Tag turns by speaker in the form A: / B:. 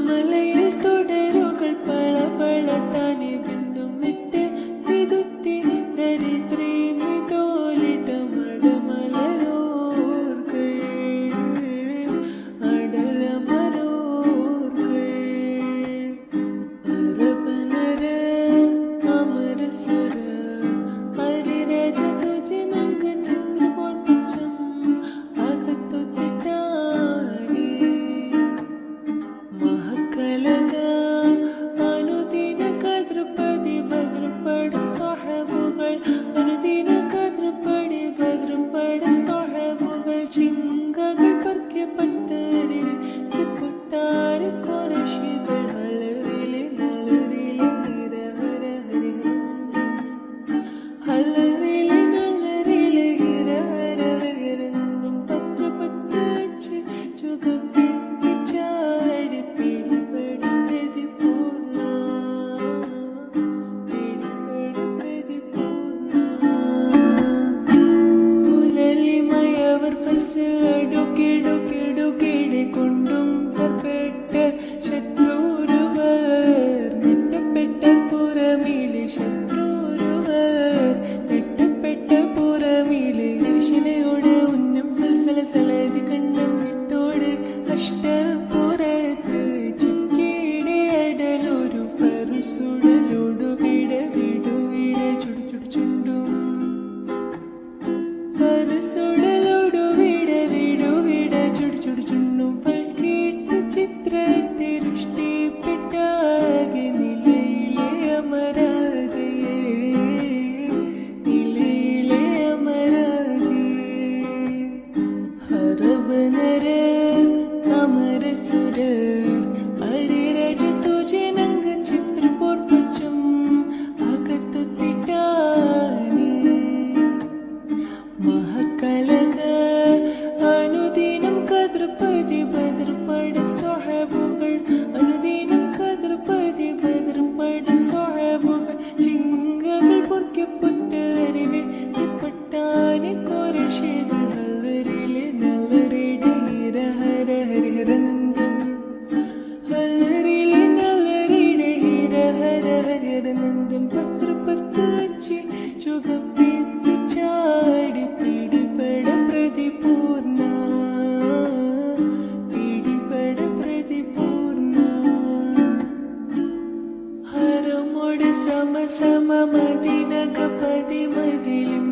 A: മലയിൽ തുടരുകൾ പളപളത്താനെ ബിന്ദും വിട്ട് തിരുത്തി ദരിദ്രീ മിതോലിട്ട മടമലരോർകൾ അടലമരോർകൾ അറബനര അമരസുര പരിരജ തുജി നങ്ക ചിത്രപോൾ പിച്ചം അകത്തു തിട്ടാരി മഹക്കലക അനുദിന കദ്രപതി ഭദ്രപട സ്വഹബുകൾ അനുദിന കദ്രപടി ഭദ്രപട സ്വഹബുകൾ ചിങ്കകൾ പർക്കെ പത്തരിൽ പൊട്ടാര കുറശികൾ ഹലറിലെ നലറിലെ ഹിര ഹര ഹരി ഹലറിലെ നലറിലെ ഹിര ഹര ഹരി നന്ദം പത്ര പത്തച്ച് ചുഗപ്പി ചാടി പിടിപെടി പ്രതിപൂർണ പിടിപെടി പ്രതിപൂർണ മുലലിമയവർ ഫർസ് അടുക്കിടുക്കിടുക്കിടെ കൊണ്ടും തർപ്പെട്ട ശത്രുരുവർ നെട്ടപ്പെട്ട പുറമിലെ ശത്രുരുവർ നെട്ടപ്പെട്ട പുറമിലെ ദർശനയോട് ഉന്നം സൽസല സലതി കണ്ണം വിട്ടോട് അഷ്ടപുറത്ത് ചുറ്റിയുടെ അടലൊരു ഫറുസുടലോടു വിട വിടുവിട ചുടു ചുടു ചുണ്ടും ഫറുസുടലോടു വിട വിടുവിട ചുടു ചുടു ചുണ്ടും ഫൽക്കിട്ടു ചിത്രത്തിരുഷ്ടിപ്പെട്ടാകെ നിലയിലെ അമരാതിയേ നിലയിലെ അമരാതിയേ ഹറബനരർ അമരസുരർ അരിരജ തുജെ നങ്ക ചിത്രപോർ പച്ചം അകത്തു തിട്ടാനി മഹക്കലക അനുദിനം കദ്രപതി ഭദ്രപട സ്വഹബുകൾ അനുദിനം കദ്രപതി ഭദ്രപട സ്വഹബുകൾ ചിങ്കകൾ പൊർക്കെ പുത്തരിന് തിപ്പട്ടാനി കുറശികൾ ഹലറിലെ നല്ലറിടെ ഹിര ഹര ഹരി ഹരനന്ദം ഹലറിലെ നല്ലറിടെ ഹിര ഹര ഹരി ഹരനന്ദം പത്ര പത്തച്ച് ചുഗപ്പി ചാടി പിടിപെട പ്രതിപൂർണ പിടിപെട പ്രതിപൂർണ ഹരമോട് സമ സമ മദിനക പതി മതിലും